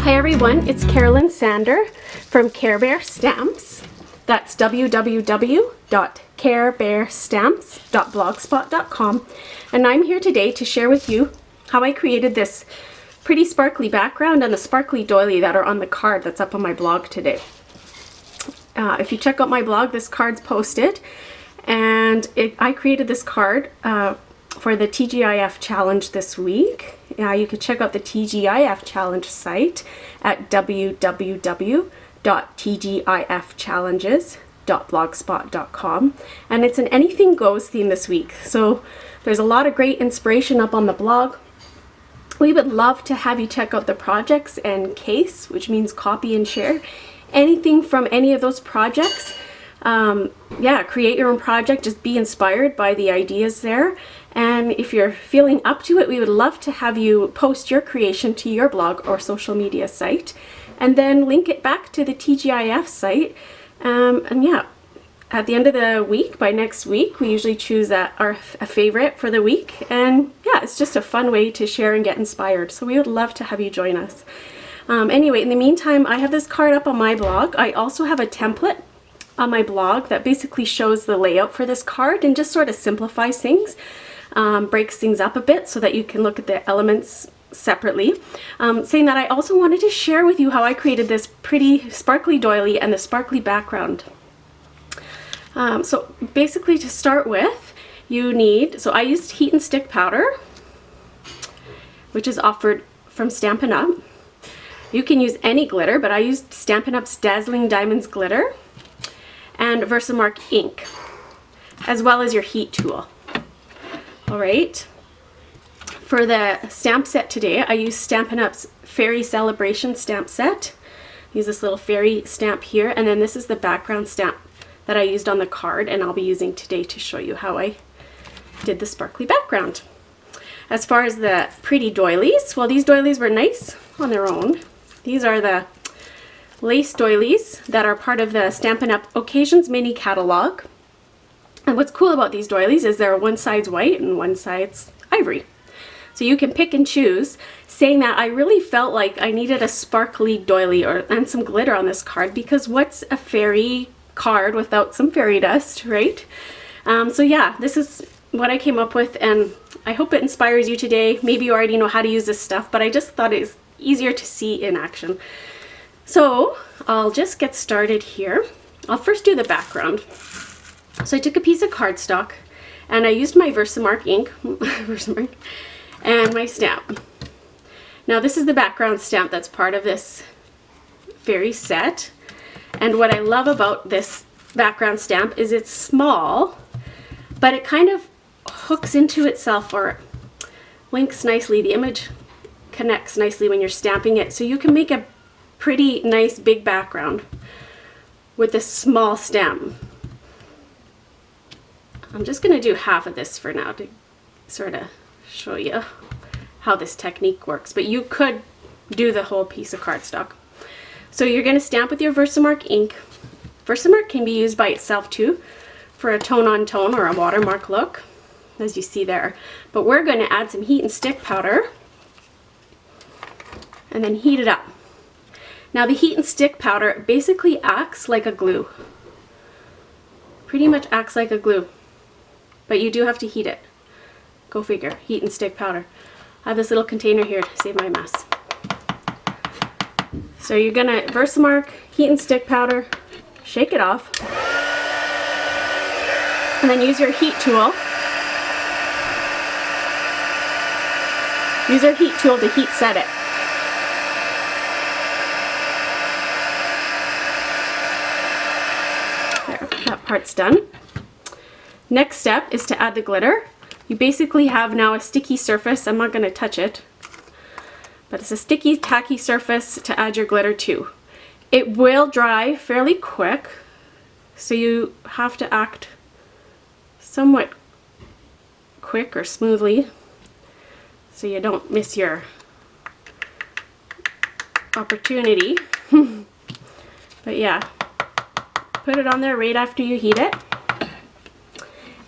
Hi everyone, it's Carolyn Sander from Care Bear Stamps. That's www.carebearstamps.blogspot.com, and I'm here today to share with you how I created this pretty sparkly background and the sparkly doily that are on the card that's up on my blog today. If you check out my blog, this card's posted, and I created this card for the TGIF challenge this week. You can check out the TGIF challenge site at www.tgifchallenges.blogspot.com, and it's an anything goes theme this week. So there's a lot of great inspiration up on the blog. We would love to have you check out the projects and case, which means copy and share anything from any of those projects. Create your own project, just be inspired by the ideas there. And if you're feeling up to it, we would love to have you post your creation to your blog or social media site and then link it back to the TGIF site. At the end of the week, by next week, we usually choose a favorite for the week. And yeah, it's just a fun way to share and get inspired. So we would love to have you join us. Anyway, in the meantime, I have this card up on my blog. I also have a template on my blog that basically shows the layout for this card and just sort of simplifies things, breaks things up a bit so that you can look at the elements separately. Saying that, I also wanted to share with you how I created this pretty sparkly doily and the sparkly background. So basically, to start with, you need, so I used heat and stick powder, which is offered from Stampin' Up. You can use any glitter, but I used Stampin' Up's Dazzling Diamonds glitter and Versamark ink, as well as your heat tool. All right. For the stamp set today, I use Stampin' Up's Fairy Celebration stamp set. Use this little fairy stamp here, and then this is the background stamp that I used on the card, and I'll be using today to show you how I did the sparkly background. As far as the pretty doilies, well, these doilies were nice on their own. These are the lace doilies that are part of the Stampin' Up Occasions mini catalog. And what's cool about these doilies is they're one side's white and one side's ivory. So you can pick and choose, saying that I really felt like I needed a sparkly doily and some glitter on this card, because what's a fairy card without some fairy dust, right? So yeah, this is what I came up with, and I hope it inspires you today. Maybe you already know how to use this stuff, but I just thought it's easier to see in action. So I'll just get started here. I'll first do the background. So I took a piece of cardstock and I used my Versamark ink and my stamp. Now this is the background stamp that's part of this fairy set. And what I love about this background stamp is it's small, but it kind of hooks into itself, or links nicely. The image connects nicely when you're stamping it. So you can make a pretty nice big background with a small stamp. I'm just going to do half of this for now to sort of show you how this technique works, but you could do the whole piece of cardstock. So you're going to stamp with your Versamark ink. Versamark can be used by itself too for a tone-on-tone or a watermark look, as you see there. But we're going to add some heat and stick powder and then heat it up. Now the heat and stick powder basically acts like a glue. Pretty much acts like a glue. But you do have to heat it. Go figure, heat and stick powder. I have this little container here to save my mess. So you're gonna Versamark heat and stick powder, shake it off, and then use your heat tool. Use your heat tool to heat set it. There, that part's done. Next step is to add the glitter. You basically have now a sticky surface. I'm not going to touch it, but it's a sticky, tacky surface to add your glitter to. It will dry fairly quick, so you have to act somewhat quick or smoothly so you don't miss your opportunity. But yeah, put it on there right after you heat it.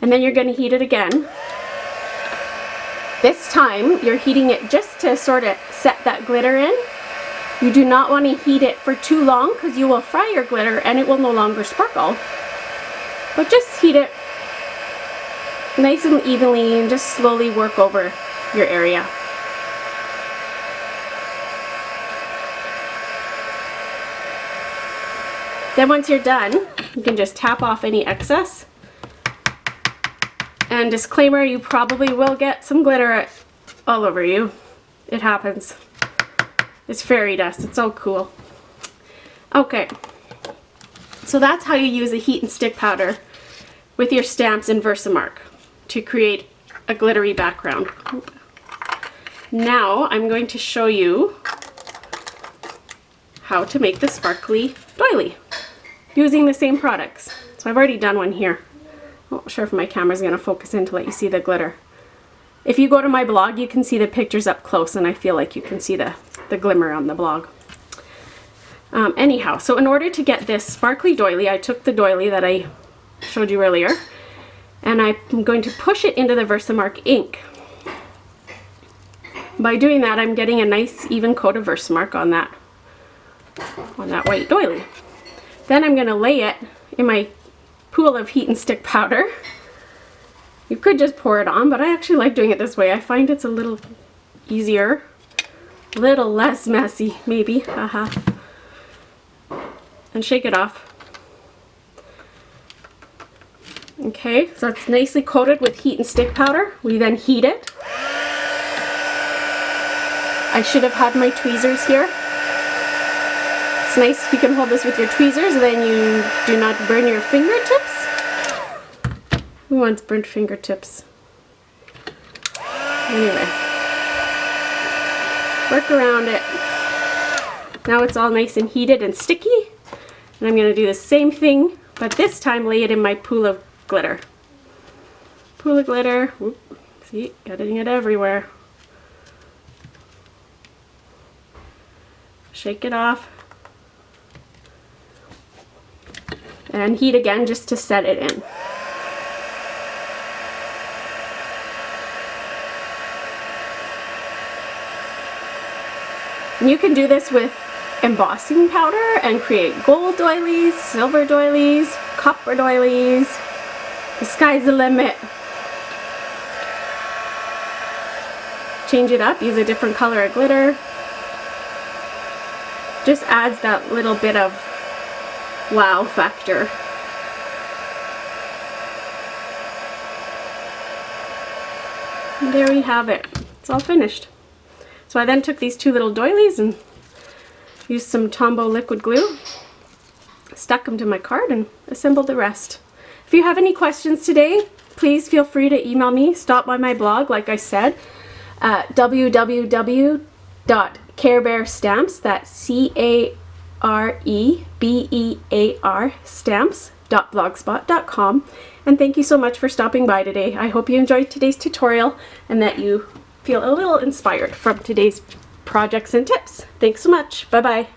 And then you're going to heat it again. This time you're heating it just to sort of set that glitter in, You do not want to heat it for too long because you will fry your glitter and it will no longer sparkle. But just heat it nice and evenly and just slowly work over your area. Then once you're done, you can just tap off any excess. And disclaimer, you probably will get some glitter all over you. It happens. It's fairy dust. It's so cool. Okay, so that's how you use a heat and stick powder with your stamps in Versamark to create a glittery background. Now I'm going to show you how to make the sparkly doily using the same products. So I've already done one here. I'm not sure if my camera's going to focus in to let you see the glitter. If you go to my blog, you can see the pictures up close, and I feel like you can see the glimmer on the blog. Anyhow, so in order to get this sparkly doily, I took the doily that I showed you earlier, and I'm going to push it into the Versamark ink. By doing that, I'm getting a nice even coat of Versamark on that white doily. Then I'm going to lay it in my pool of heat and stick powder. You could just pour it on, but I actually like doing it this way. I find it's a little easier, a little less messy, maybe. Haha. And shake it off. Okay, so it's nicely coated with heat and stick powder. We then heat it. I should have had my tweezers here. It's nice if you can hold this with your tweezers, then you do not burn your fingertips. Who wants burnt fingertips? Anyway, work around it. Now it's all nice and heated and sticky. And I'm going to do the same thing, but this time lay it in my pool of glitter. Pool of glitter. Whoop. See, getting it everywhere. Shake it off. And heat again just to set it in. And you can do this with embossing powder and create gold doilies, silver doilies, copper doilies. The sky's the limit. Change it up, use a different color of glitter. Just adds that little bit of wow factor. And there we have it. It's all finished. So I then took these two little doilies and used some Tombow liquid glue, stuck them to my card, and assembled the rest. If you have any questions today, please feel free to email me. Stop by my blog, like I said, at www.carebearstamps, that's CAREBEAR stamps.blogspot.com. And thank you so much for stopping by today. I hope you enjoyed today's tutorial and that you feel a little inspired from today's projects and tips. Thanks so much. Bye-bye.